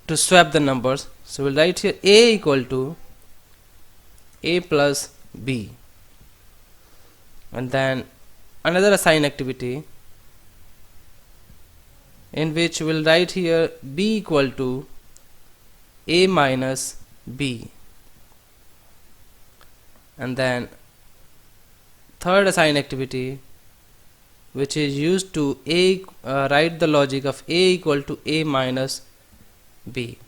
to swap the numbers. So we'll write here a equal to a plus b, and then another assign activity in which we'll write here b equal to a minus b, and then third assign activity which is used to write the logic of a equal to a minus b.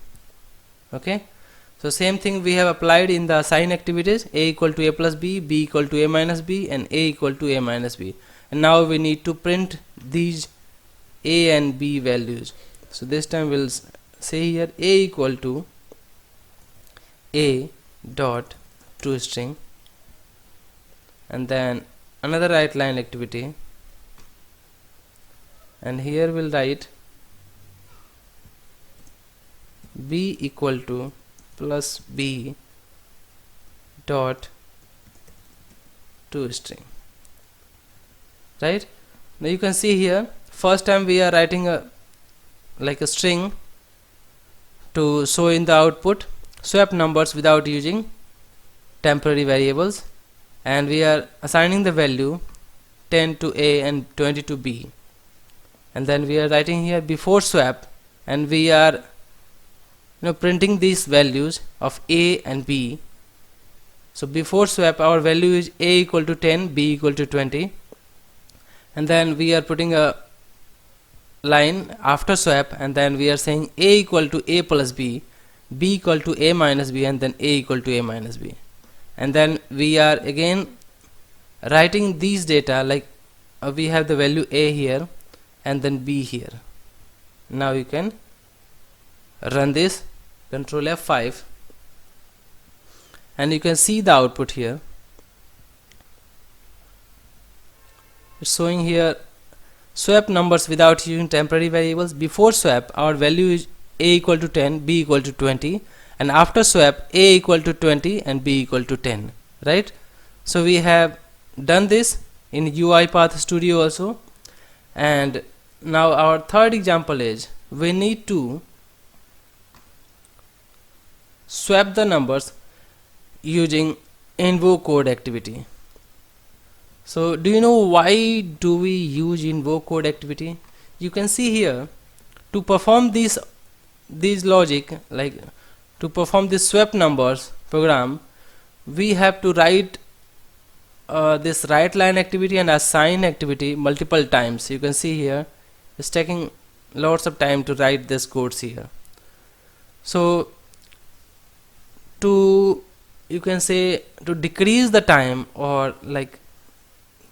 Okay, so same thing we have applied in the assign activities: a equal to a plus b, b equal to a minus b, and a equal to a minus b. And now we need to print these a and b values. So this time we'll say here a equal to a dot toString, and then another write line activity, and here we'll write b equal to plus b dot toString, right? Now you can see here first time we are writing a string to show in the output swap numbers without using temporary variables, and we are assigning the value 10 to a and 20 to b, and then we are writing here before swap, and we are printing these values of a and b. So before swap our value is a equal to 10, b equal to 20, and then we are putting a line after swap, and then we are saying a equal to a plus b, b equal to a minus b, and then a equal to a minus b, and then we are again writing these data like we have the value a here and then b here. Now you can run this, control F5, and you can see the output here. It's showing here swap numbers without using temporary variables. Before swap our value is a equal to 10, b equal to 20, and after swap a equal to 20 and b equal to 10, right? So we have done this in UiPath Studio also. And now our third example is we need to swap the numbers using invoke code activity. So do you know why do we use invoke code activity? You can see here to perform these logic, like to perform this swap numbers program, we have to write this write line activity and assign activity multiple times. You can see here it's taking lots of time to write this codes here. So to you can say to decrease the time, or like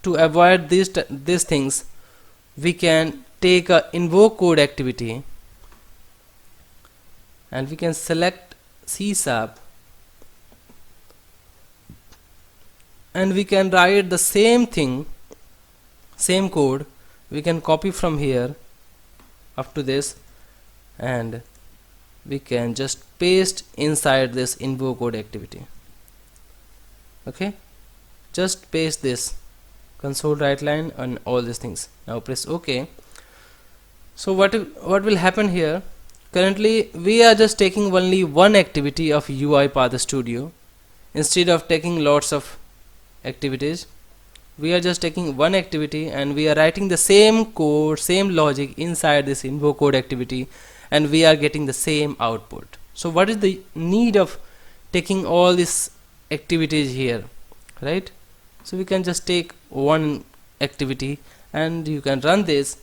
to avoid these things, we can take a invoke code activity and we can select CSAP, and we can write the same thing, same code. We can copy from here up to this, and we can just paste inside this invoke code activity. Okay, just paste this console write line and all these things. Now press OK. So what will happen here? Currently we are just taking only one activity of UiPath Studio instead of taking lots of activities. We are just taking one activity and we are writing the same code, same logic inside this invoke code activity, and we are getting the same output. So what is the need of taking all these activities here, right? So we can just take one activity and you can run this,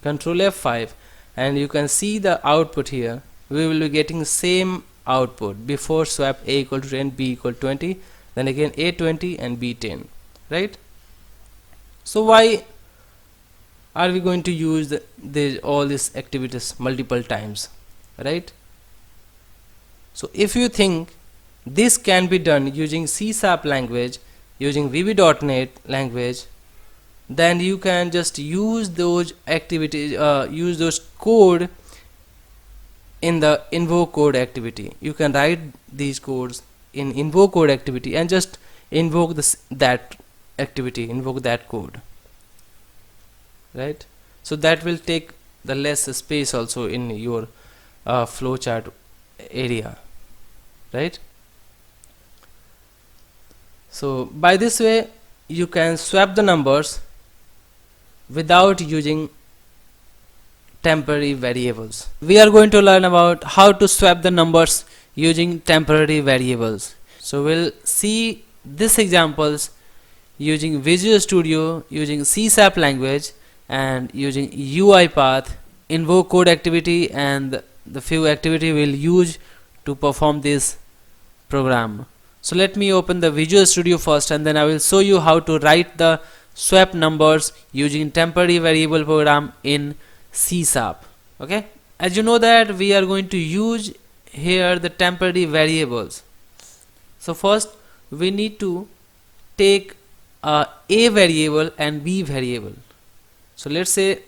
Control F5, and you can see the output here. We will be getting same output before swap A equal to 10, B equal to 20, then again A 20 and B 10, right? So why are we going to use all these activities multiple times, right? So if you think this can be done using C# language, using VB.NET language, then you can just use those activities, use those code in the invoke code activity. You can write these codes in invoke code activity and just invoke that activity, invoke that code, right? So that will take the less space also in your flowchart area, right? So by this way you can swap the numbers without using temporary variables. We are going to learn about how to swap the numbers using temporary variables. So we'll see these examples using Visual Studio, using C# language, and using UiPath, invoke code activity, and the few activity we'll use to perform this program. So let me open the Visual Studio first, and then I will show you how to write the swap numbers using temporary variable program in C#. Okay, as you know that we are going to use here the temporary variables. So first we need to take a variable and B variable. So let's say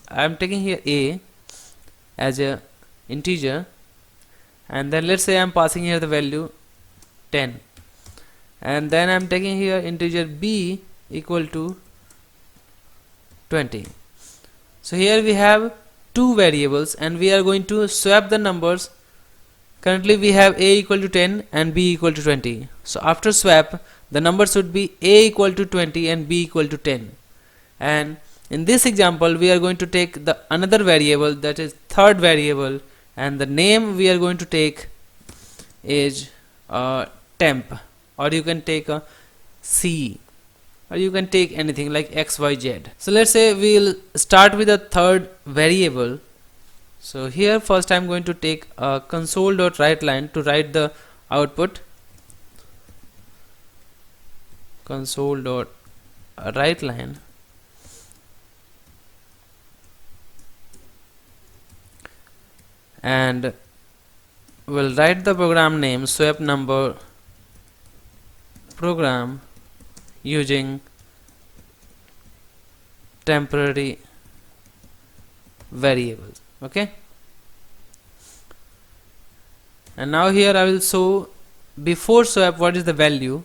I am taking here A as a integer, and then let's say I am passing here the value 10, and then I am taking here integer B equal to 20. So here we have two variables and we are going to swap the numbers. Currently we have A equal to 10 and B equal to 20. So after swap the numbers should be A equal to 20 and B equal to 10. And in this example we are going to take the another variable, that is third variable, and the name we are going to take is temp, or you can take a C, or you can take anything like XYZ. So let's say we'll start with a third variable. So here first I'm going to take a console.writeLine to write the output. Console.writeLine, and we'll write the program name swap number program using temporary variables. Okay, and now here I will show before swap what is the value.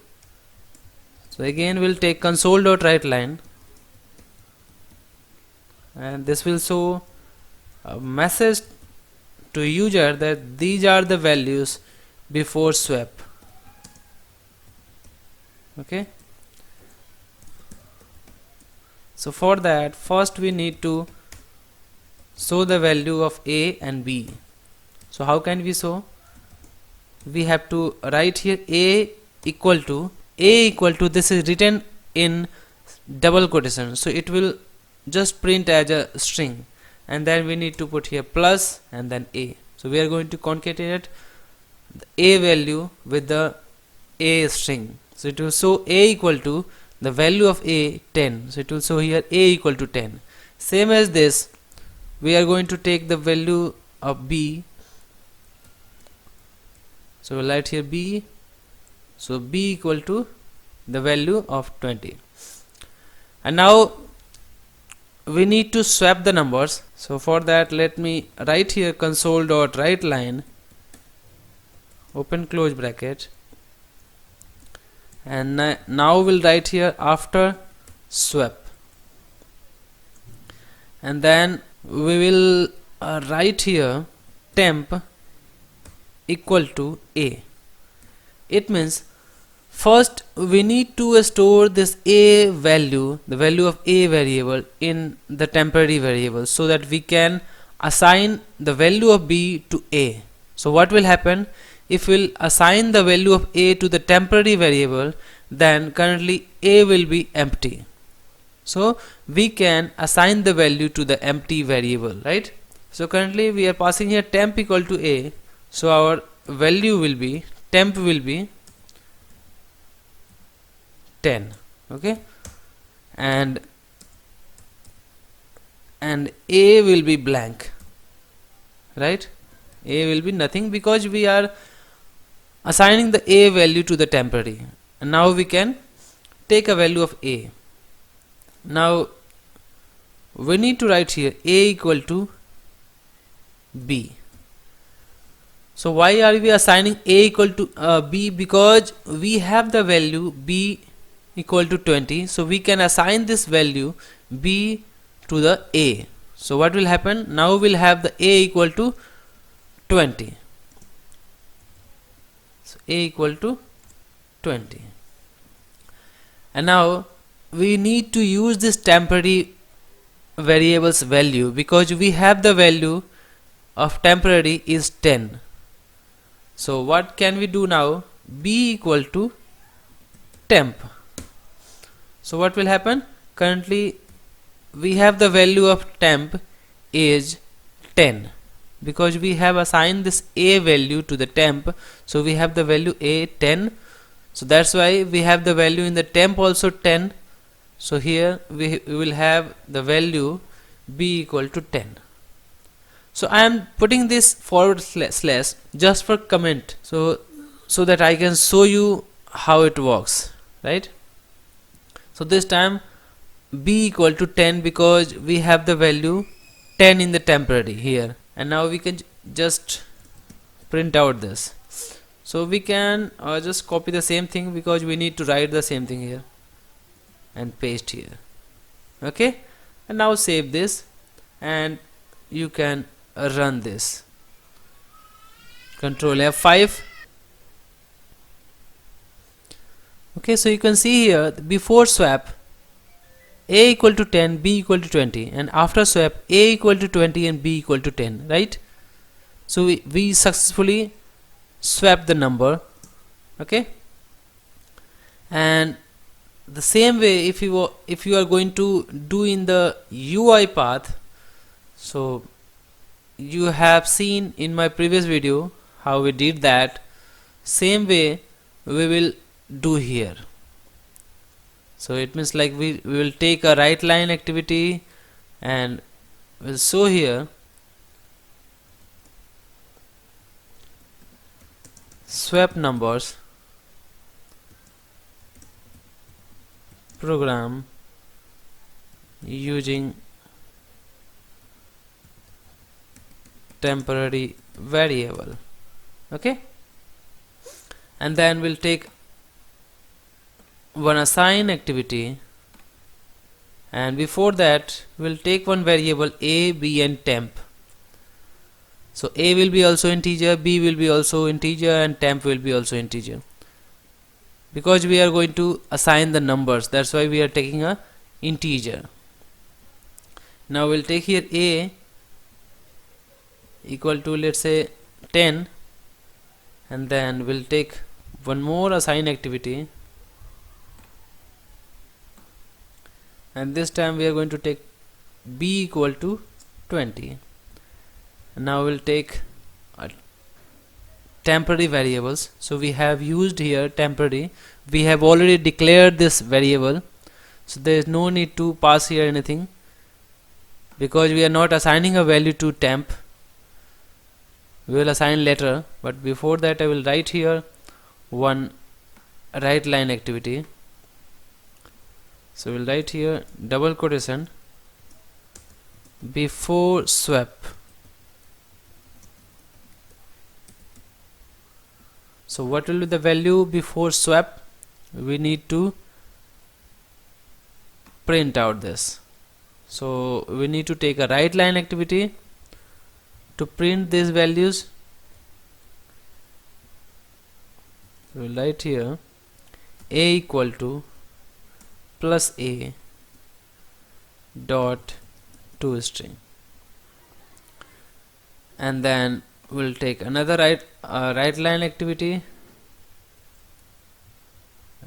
So again we'll take console.writeLine, and this will show a message to user that these are the values before swap. Okay, so for that first we need to show the value of A and B. So how can we show? We have to write here A equal to this is written in double quotation, so it will just print as a string, and then we need to put here plus and then A. So we are going to concatenate the A value with the a string. So it will show a equal to the value of a 10. So it will show here a equal to 10. Same as this, we are going to take the value of b. So we'll write here b. So b equal to the value of 20. And now we need to swap the numbers. So for that, let me write here console.writeLine open close bracket, and now we'll write here after swap, and then we will write here temp equal to a. It means first we need to store this a value, the value of a variable, in the temporary variable, so that we can assign the value of b to a. So what will happen if we'll assign the value of a to the temporary variable? Then currently a will be empty, so we can assign the value to the empty variable, right? So currently we are passing here temp equal to a, so our value will be, temp will be 10. Okay, and a will be blank, right? A will be nothing, because we are assigning the a value to the temporary. And now we can take a value of a. Now we need to write here a equal to b. So why are we assigning a equal to b? Because we have the value b equal to 20, so we can assign this value b to the a. So what will happen? Now we'll have the a equal to 20. So a equal to 20. And now we need to use this temporary variable's value, because we have the value of temporary is 10. So what can we do now? B equal to temp. So what will happen? Currently we have the value of temp is 10, because we have assigned this a value to the temp, so we have the value a 10. So that's why we have the value in the temp also 10. So here we will have the value b equal to 10. So I am putting this forward slash just for comment, so that I can show you how it works, right? So this time b equal to 10, because we have the value 10 in the temporary here. And now we can just print out this. So we can just copy the same thing, because we need to write the same thing here, and paste here. Okay, and now save this, and you can run this. Control F5. Okay, so you can see here before swap a equal to 10, b equal to 20, and after swap a equal to 20 and b equal to 10, right? So we successfully swap the number. Okay, and the same way, if you are going to do in the UI path, so you have seen in my previous video how we did that. Same way we will do here. So it means like we will take a WriteLine activity and we'll show here swap numbers program using temporary variable. Okay, and then we'll take one assign activity, and before that we'll take one variable a, b and temp. So a will be also integer, b will be also integer, and temp will be also integer, because we are going to assign the numbers. That's why we are taking a integer. Now we'll take here a equal to, let's say, 10, and then we'll take one more assign activity, and this time we are going to take b equal to 20. And now we'll take a temporary variables. So we have used here temporary. We have already declared this variable, so there is no need to pass here anything, because we are not assigning a value to temp. We will assign later, but before that I will write here one write line activity. So we'll write here double quotation before swap. So what will be the value before swap? We need to print out this. So we need to take a write line activity to print these values. We'll write here a equal to plus a dot toString, and then we'll take another write line activity,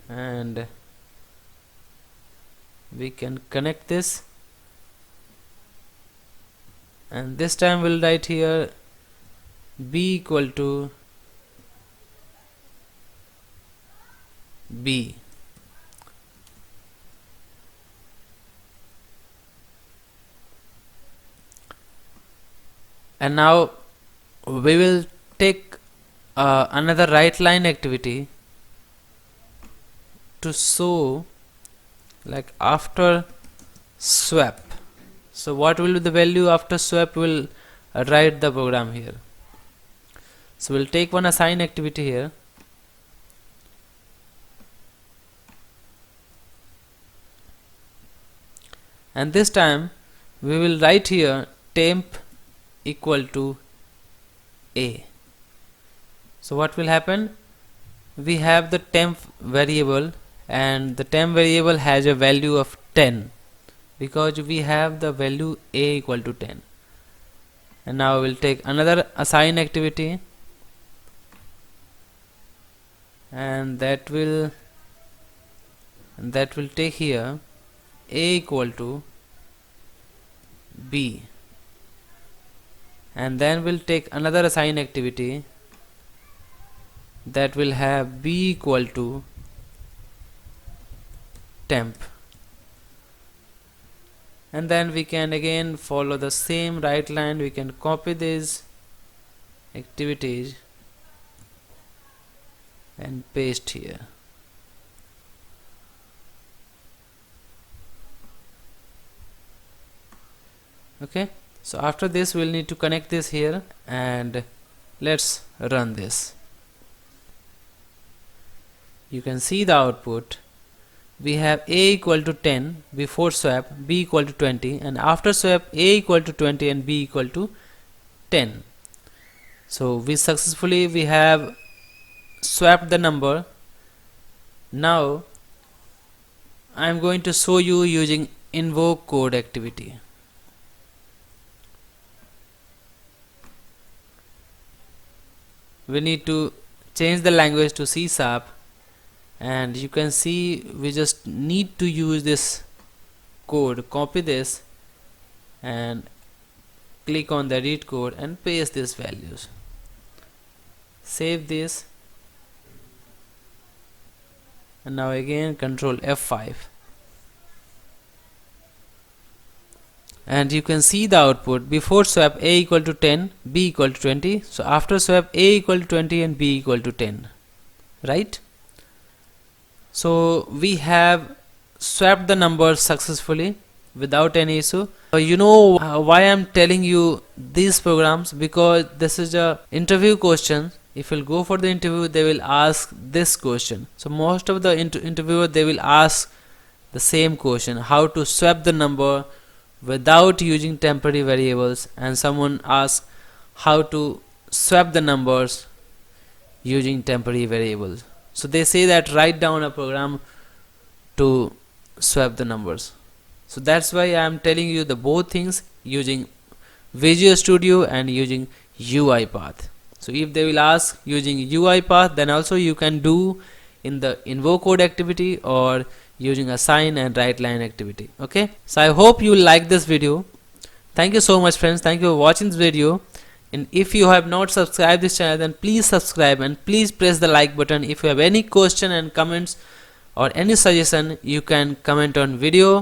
and we can connect this, and this time we'll write here b equal to b. And now we will take another write line activity to show like after swap. So what will be the value after swap? We'll write the program here. So we'll take one assign activity here, and this time we will write here temp equal to a. So what will happen? We have the temp variable, and the temp variable has a value of 10 because we have the value a equal to 10. And now we'll take another assign activity, and that will take here a equal to b, and then we'll take another assign activity that will have b equal to temp, and then we can again follow the same write line. We can copy these activities and paste here. Okay, so after this we'll need to connect this here, and let's run this. You can see the output. We have a equal to 10 before swap, b equal to 20, and after swap a equal to 20 and b equal to 10. So we have swapped the number. Now I am going to show you using invoke code activity. We need to change the language to C#, and you can see we just need to use this code. Copy this and click on the edit code and paste these values. Save this, and now again control F5, and you can see the output. Before swap a equal to 10, b equal to 20. So after swap a equal to 20 and b equal to 10, right? So we have swapped the numbers successfully without any issue. You know why I'm telling you these programs? Because this is a interview question. If you'll go for the interview, they will ask this question. So most of the interviewer, they will ask the same question: how to swap the number without using temporary variables. And someone asks how to swap the numbers using temporary variables. So they say that write down a program to swap the numbers. So that's why I am telling you the both things, using Visual Studio and using UiPath. So if they will ask using UiPath, then also you can do in the invoke code activity or using assign and write line activity. Okay, so I hope you like this video. Thank you so much, friends. Thank you for watching this video. And if you have not subscribed this channel, then please subscribe and please press the like button. If you have any question and comments or any suggestion, you can comment on video.